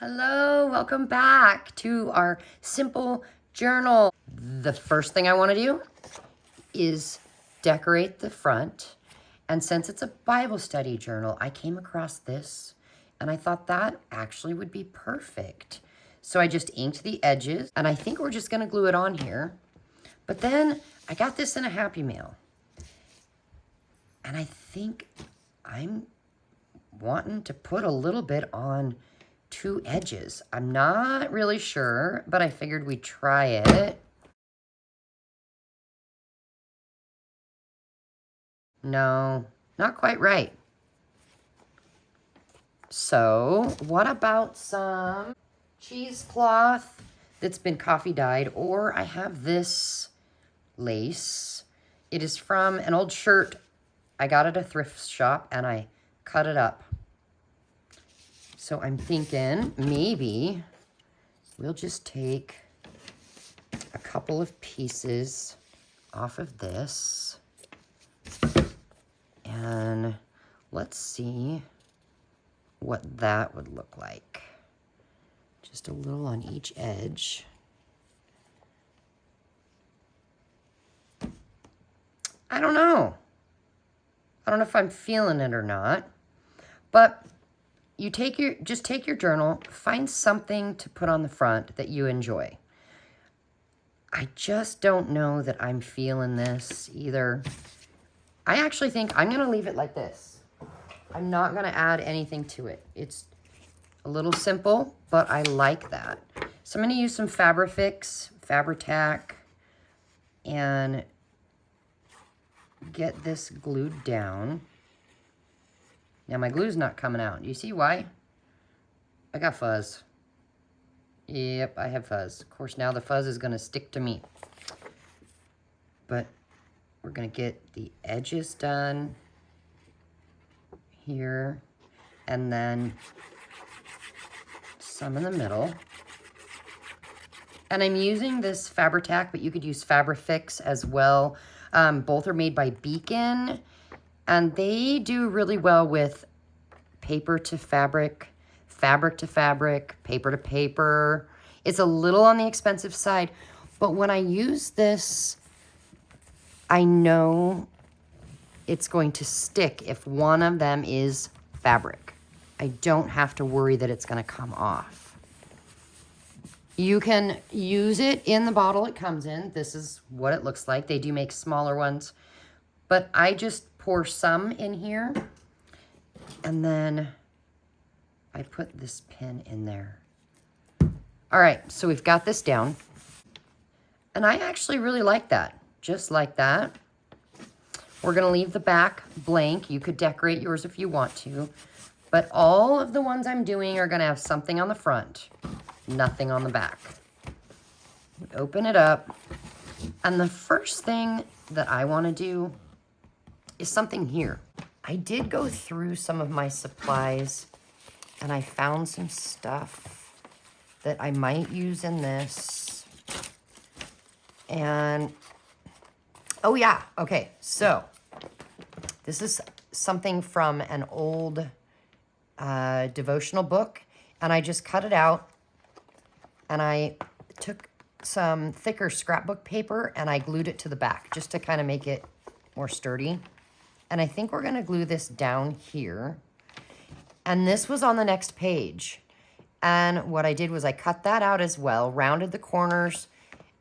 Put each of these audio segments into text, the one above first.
Hello, welcome back to our simple journal. The first thing I want to do is decorate the front. And since it's a Bible study journal, I came across this and I thought that actually would be perfect. So I just inked the edges and I think we're just going to glue it on here. But then I got this in a Happy Mail. And I think I'm wanting to put a little bit on two edges. I'm not really sure, but I figured we'd try it. No, not quite right. So what about some cheesecloth that's been coffee dyed, or I have this lace. It is from an old shirt. I got it at a thrift shop and I cut it up. So I'm thinking maybe we'll just take a couple of pieces off of this and let's see what that would look like. Just a little on each edge. I don't know. I don't know if I'm feeling it or not, but you just take your journal, find something to put on the front that you enjoy. I just don't know that I'm feeling this either. I actually think I'm gonna leave it like this. I'm not gonna add anything to it. It's a little simple, but I like that. So I'm gonna use some Fabri-Tac, and get this glued down. Now my glue's not coming out. Do you see why? I got fuzz. Yep, I have fuzz. Of course, now the fuzz is gonna stick to me. But we're gonna get the edges done here, and then some in the middle. And I'm using this Fabri-Tac, but you could use Fabrifix as well. Both are made by Beacon, and they do really well with paper to fabric, fabric to fabric, paper to paper. It's a little on the expensive side, but when I use this, I know it's going to stick if one of them is fabric. I don't have to worry that it's going to come off. You can use it in the bottle it comes in. This is what it looks like. They do make smaller ones, but I just pour some in here, and then I put this pin in there. All right, so we've got this down, and I actually really like that, just like that. We're gonna leave the back blank. You could decorate yours if you want to, but all of the ones I'm doing are gonna have something on the front, nothing on the back. Open it up, and the first thing that I wanna do is something here. I did go through some of my supplies and I found some stuff that I might use in this. And, oh yeah, okay, so this is something from an old devotional book, and I just cut it out, and I took some thicker scrapbook paper and I glued it to the back just to kind of make it more sturdy. And I think we're gonna glue this down here. And this was on the next page. And what I did was I cut that out as well, rounded the corners,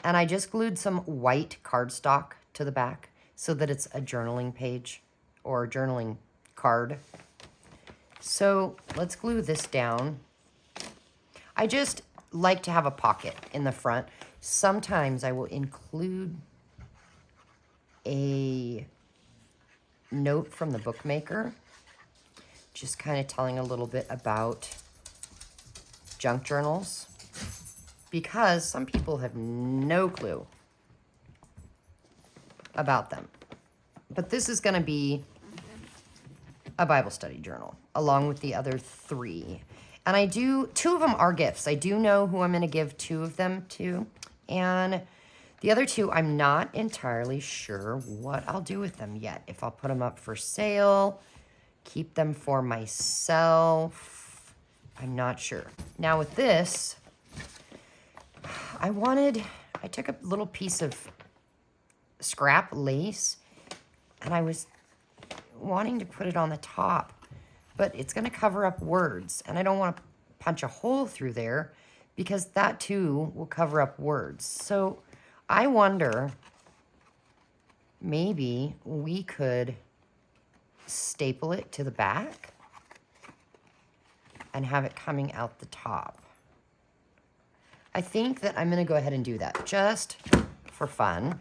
and I just glued some white cardstock to the back so that it's a journaling page or a journaling card. So let's glue this down. I just like to have a pocket in the front. Sometimes I will include a note from the bookmaker, just kind of telling a little bit about junk journals, because some people have no clue about them. But this is going to be a Bible study journal along with the other three. And I do, two of them are gifts. I do know who I'm going to give two of them to. And the other two, I'm not entirely sure what I'll do with them yet. If I'll put them up for sale, keep them for myself. I'm not sure. Now with this, I took a little piece of scrap lace and I was wanting to put it on the top, but it's going to cover up words and I don't want to punch a hole through there because that too will cover up words. So I wonder, maybe we could staple it to the back and have it coming out the top. I think that I'm going to go ahead and do that just for fun.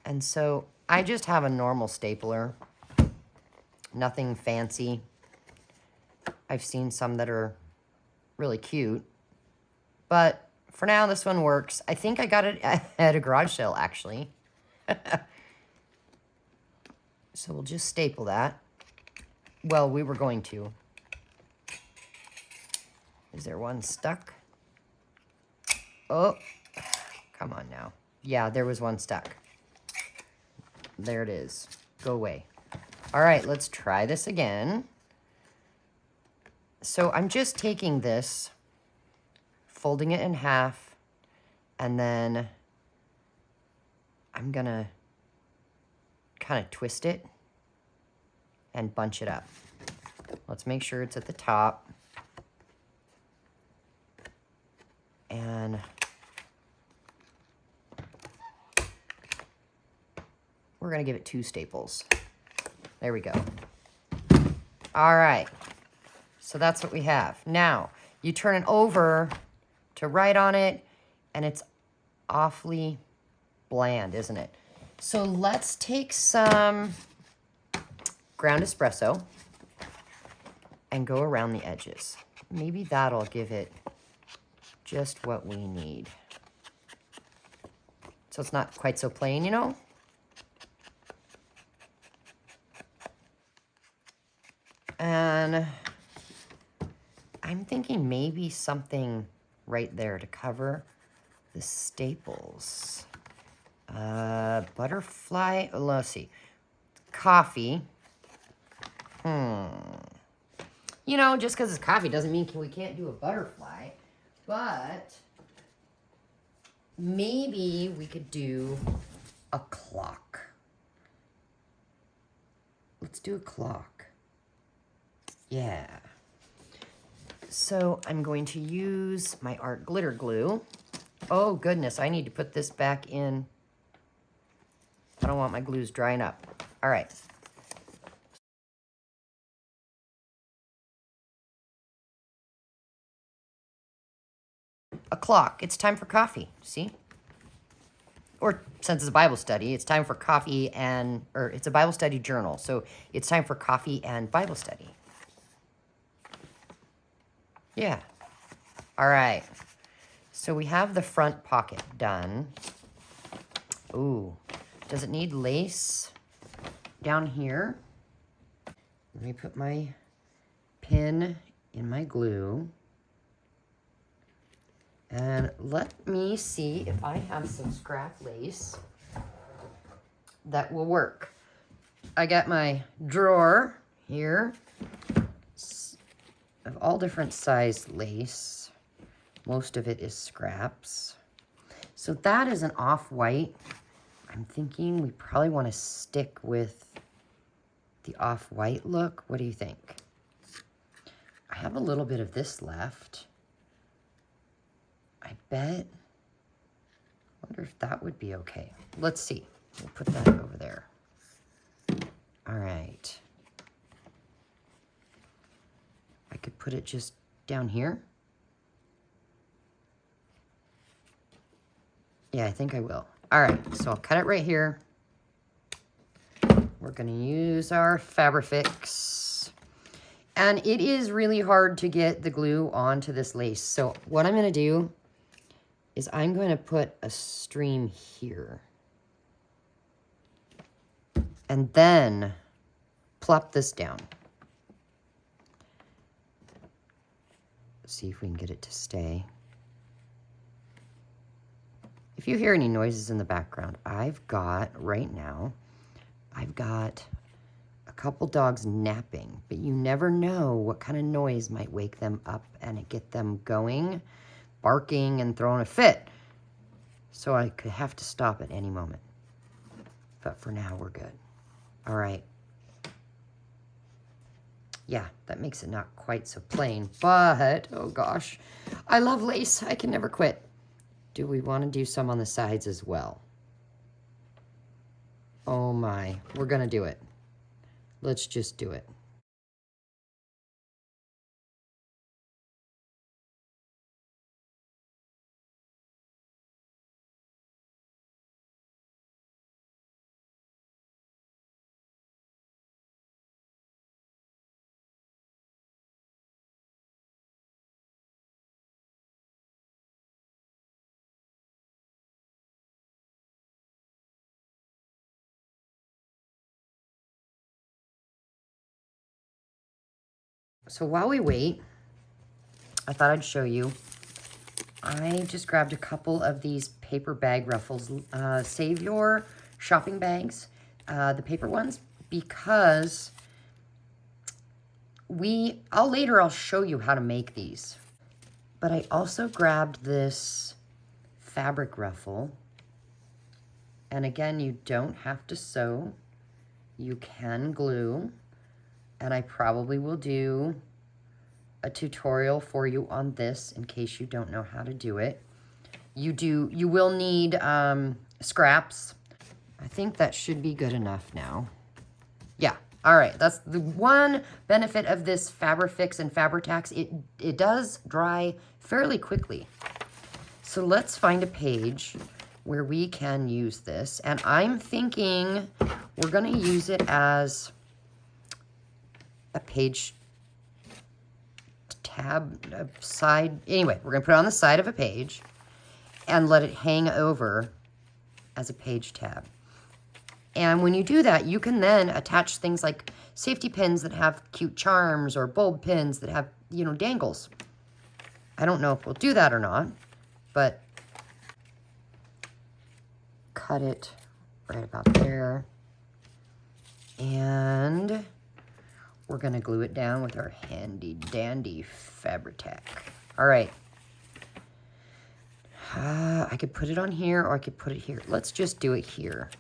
And so I just have a normal stapler, nothing fancy. I've seen some that are really cute, but for now this one works. I think I got it at a garage sale actually. So we'll just staple that. Well, we were going to. Is there one stuck? Oh, come on now. Yeah, there was one stuck. There it is. Go away. All right, let's try this again. So I'm just taking this, folding it in half, and then I'm gonna kind of twist it and bunch it up. Let's make sure it's at the top. And we're gonna give it 2 staples. There we go. All right, so that's what we have. Now, you turn it over to write on it, and it's awfully bland, isn't it? So let's take some ground espresso and go around the edges. Maybe that'll give it just what we need. So it's not quite so plain, you know? And I'm thinking maybe something right there to cover the staples. Butterfly, let's see. Coffee. You know, just because it's coffee doesn't mean we can't do a butterfly. But maybe we could do a clock. Let's do a clock. Yeah. So I'm going to use my art glitter glue. Oh goodness, I need to put this back in. I don't want my glues drying up. All right. A clock. It's time for coffee. See? Or since it's a Bible study, it's time for coffee and, or it's a Bible study journal. So it's time for coffee and Bible study. Yeah. All right. So we have the front pocket done. Ooh. Does it need lace down here? Let me put my pin in my glue. And let me see if I have some scrap lace that will work. I got my drawer here of all different size lace. Most of it is scraps. So that is an off-white. I'm thinking we probably want to stick with the off-white look. What do you think? I have a little bit of this left. I bet. Wonder if that would be okay. Let's see. We'll put that over there. All right. I could put it just down here. Yeah, I think I will. All right, so I'll cut it right here. We're gonna use our Fabrifix. And it is really hard to get the glue onto this lace. So what I'm gonna do is I'm going to put a stream here. And then plop this down. See if we can get it to stay. If you hear any noises in the background, right now, I've got a couple dogs napping, but you never know what kind of noise might wake them up and get them going, barking and throwing a fit. So I could have to stop at any moment. But for now, we're good. All right. Yeah, that makes it not quite so plain, but, oh gosh, I love lace. I can never quit. Do we want to do some on the sides as well? Oh my, we're gonna do it. Let's just do it. So while we wait, I thought I'd show you. I just grabbed a couple of these paper bag ruffles. Save your shopping bags, the paper ones, because I'll show you how to make these. But I also grabbed this fabric ruffle. And again, you don't have to sew. You can glue. And I probably will do a tutorial for you on this in case you don't know how to do it. You will need scraps. I think that should be good enough now. Yeah, all right. That's the one benefit of this Fabrifix and Fabri-Tac. It does dry fairly quickly. So let's find a page where we can use this. And I'm thinking we're gonna use it as a page tab, side. Anyway, we're gonna put it on the side of a page and let it hang over as a page tab. And when you do that, you can then attach things like safety pins that have cute charms or bulb pins that have, you know, dangles. I don't know if we'll do that or not, but cut it right about there. And we're gonna glue it down with our handy dandy Fabri-Tac. All right. I could put it on here or I could put it here. Let's just do it here.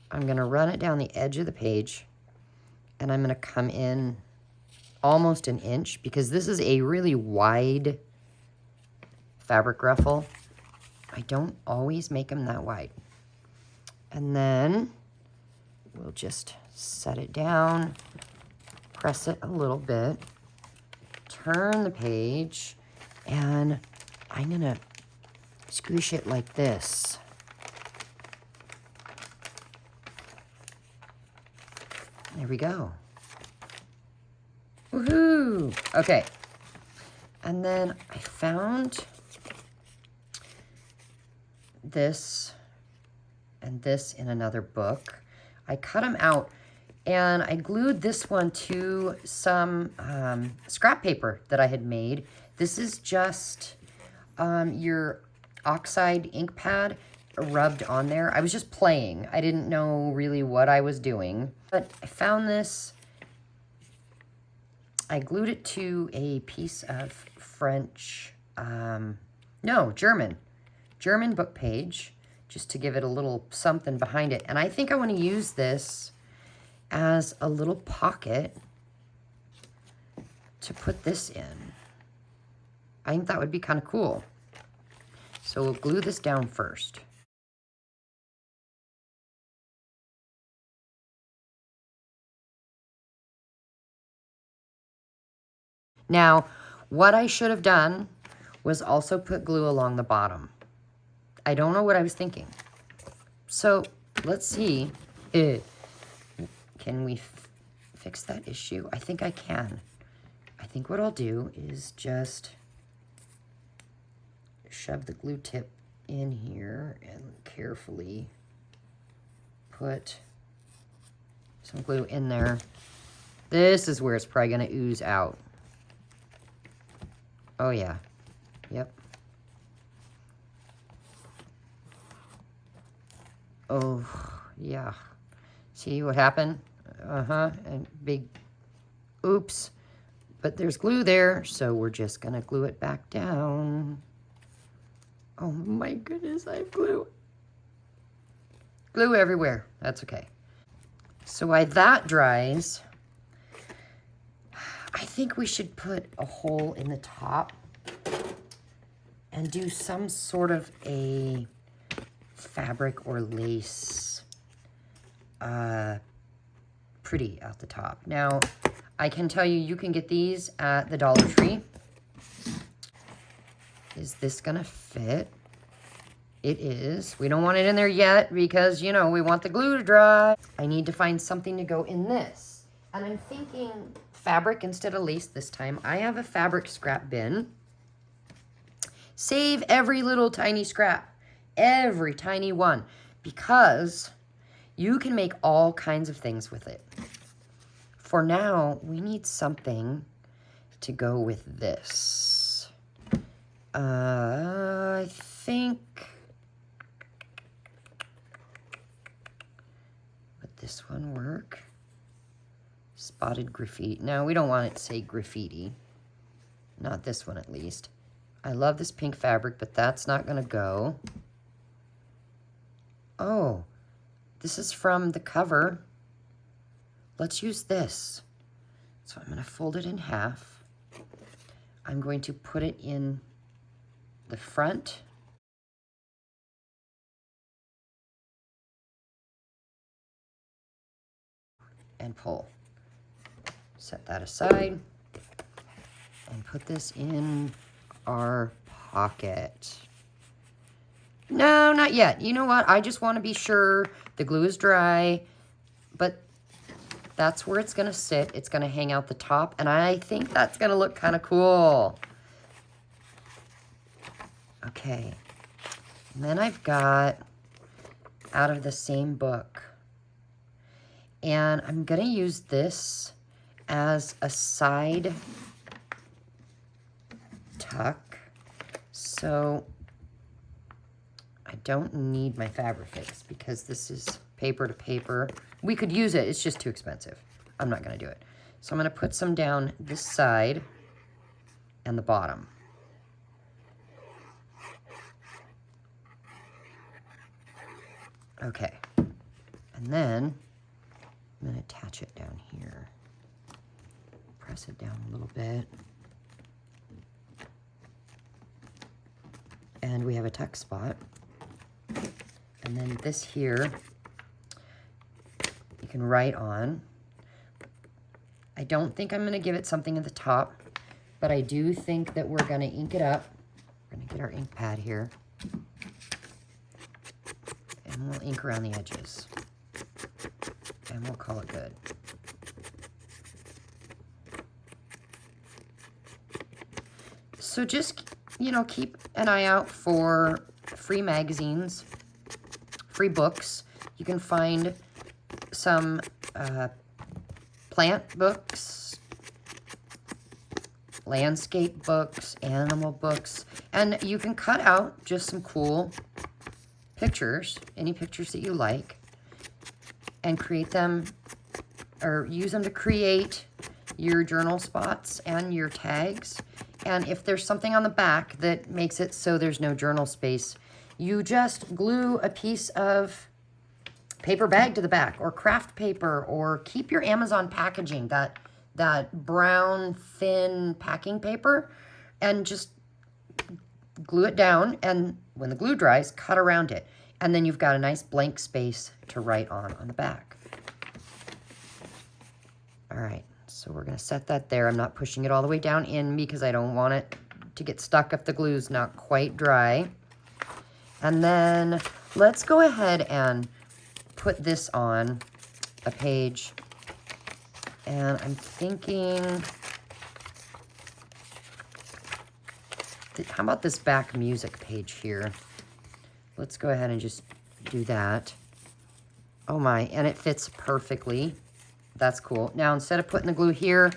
I'm gonna run it down the edge of the page and I'm gonna come in almost an inch because this is a really wide fabric ruffle. I don't always make them that wide. And then we'll just set it down, press it a little bit, turn the page, and I'm gonna squish it like this. There we go. Woohoo! Okay. And then I found this and this in another book. I cut them out and I glued this one to some scrap paper that I had made. This is just your oxide ink pad rubbed on there. I was just playing. I didn't know really what I was doing, but I found this. I glued it to a piece of French, German book page, just to give it a little something behind it. And I think I want to use this as a little pocket to put this in. I think that would be kind of cool. So we'll glue this down first. Now, what I should have done was also put glue along the bottom. I don't know what I was thinking. So let's see. Can we fix that issue? I think I can. I think what I'll do is just shove the glue tip in here and carefully put some glue in there. This is where it's probably gonna ooze out. Oh yeah, yep. Oh, yeah. See what happened? and big, oops. But there's glue there, so we're just gonna glue it back down. Oh my goodness, I have glue. Glue everywhere, that's okay. So while that dries, I think we should put a hole in the top and do some sort of a fabric or lace pretty at the top. Now, I can tell you, you can get these at the Dollar Tree. Is this gonna fit? It is. We don't want it in there yet because, you know, we want the glue to dry. I need to find something to go in this. And I'm thinking fabric instead of lace this time. I have a fabric scrap bin. Save every little tiny scrap, every tiny one, because you can make all kinds of things with it. For now, we need something to go with this. I think, would this one work? Spotted graffiti. No, we don't want it to say graffiti. Not this one, at least. I love this pink fabric, but that's not gonna go. Oh, this is from the cover. Let's use this. So I'm gonna fold it in half. I'm going to put it in the front. And pull. Set that aside. And put this in our pocket. No, not yet. You know what? I just want to be sure the glue is dry, but that's where it's going to sit. It's going to hang out the top, and I think that's going to look kind of cool. Okay. And then I've got out of the same book, and I'm going to use this as a side tuck. So I don't need my Fabrifix because this is paper to paper. We could use it, it's just too expensive. I'm not gonna do it. So I'm gonna put some down this side and the bottom. Okay, and then I'm gonna attach it down here. Press it down a little bit. And we have a tuck spot. And then this here, you can write on. I don't think I'm going to give it something at the top, but I do think that we're going to ink it up. We're going to get our ink pad here. And we'll ink around the edges. And we'll call it good. So just, you know, keep an eye out for free magazines, free books. You can find some plant books, landscape books, animal books, and you can cut out just some cool pictures, any pictures that you like, and create them, or use them to create your journal spots and your tags. And if there's something on the back that makes it so there's no journal space, you just glue a piece of paper bag to the back, or craft paper, or keep your Amazon packaging, that brown thin packing paper, and just glue it down, and when the glue dries, cut around it. And then you've got a nice blank space to write on the back. All right. So we're going to set that there. I'm not pushing it all the way down in because I don't want it to get stuck if the glue's not quite dry. And then let's go ahead and put this on a page. And I'm thinking, how about this back music page here? Let's go ahead and just do that. Oh my, and it fits perfectly. That's cool. Now, instead of putting the glue here,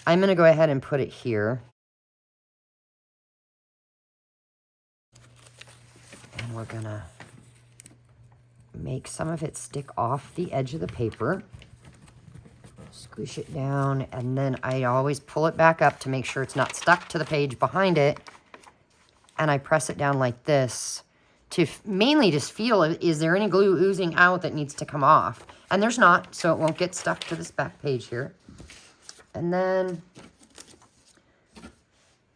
I'm going to go ahead and put it here. And we're going to make some of it stick off the edge of the paper. Squish it down, and then I always pull it back up to make sure it's not stuck to the page behind it. And I press it down like this to mainly just feel, is there any glue oozing out that needs to come off? And there's not, so it won't get stuck to this back page here. And then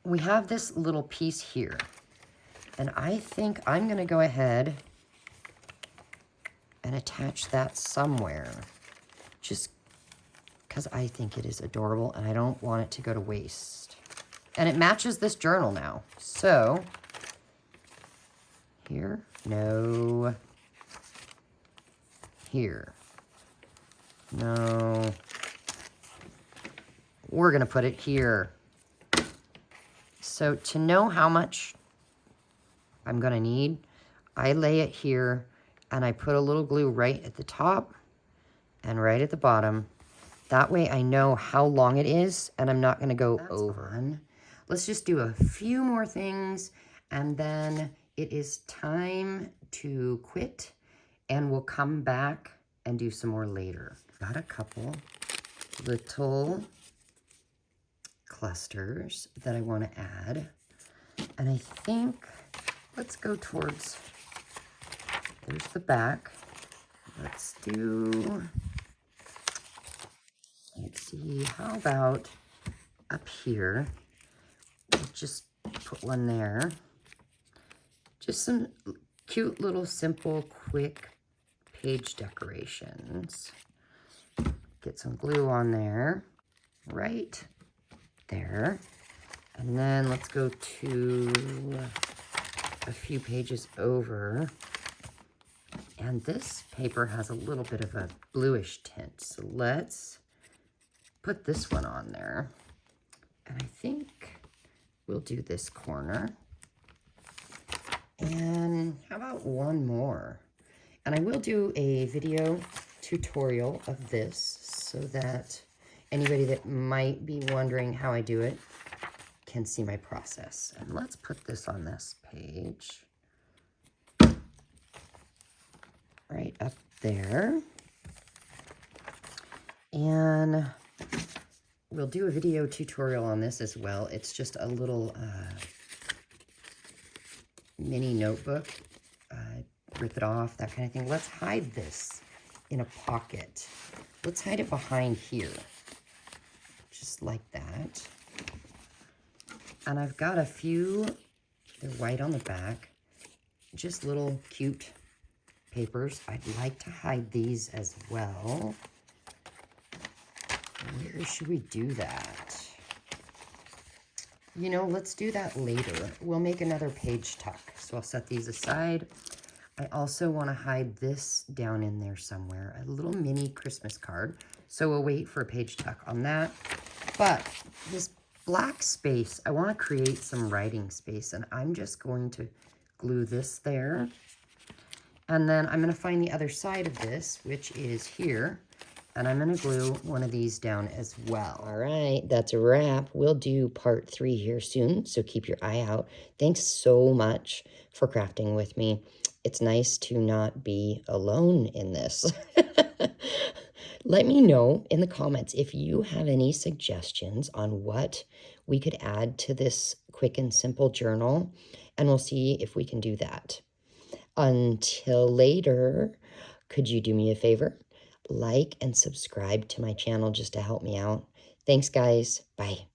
we have this little piece here. And I think I'm gonna go ahead and attach that somewhere. Just because I think it is adorable and I don't want it to go to waste. And it matches this journal now. So, here, no, here, no. We're gonna put it here. So to know how much I'm gonna need, I lay it here and I put a little glue right at the top and right at the bottom. That way I know how long it is and I'm not gonna go over. Let's just do a few more things and then it is time to quit and we'll come back and do some more later. Got a couple little clusters that I want to add. And I think, let's go towards, there's the back. Let's see, how about up here? Just put one there. Just some cute little simple quick page decorations. Get some glue on there, right there. And then let's go to a few pages over. And this paper has a little bit of a bluish tint. So let's put this one on there. And I think we'll do this corner. And how about one more? And I will do a video tutorial of this so that anybody that might be wondering how I do it can see my process. And let's put this on this page. Right up there. And we'll do a video tutorial on this as well. It's just a little mini notebook. Rip it off, that kind of thing. Let's hide this in a pocket. Let's hide it behind here. Just like that. And I've got a few, they're white on the back, just little cute papers. I'd like to hide these as well. Where should we do that? You know, let's do that later. We'll make another page tuck. So I'll set these aside. I also want to hide this down in there somewhere, a little mini Christmas card. So we'll wait for a page tuck on that. But this black space, I want to create some writing space, and I'm just going to glue this there. And then I'm going to find the other side of this, which is here, and I'm going to glue one of these down as well. All right, that's a wrap. We'll do part 3 here soon, so keep your eye out. Thanks so much for crafting with me. It's nice to not be alone in this. Let me know in the comments if you have any suggestions on what we could add to this quick and simple journal, and we'll see if we can do that. Until later, could you do me a favor? Like and subscribe to my channel just to help me out. Thanks, guys. Bye.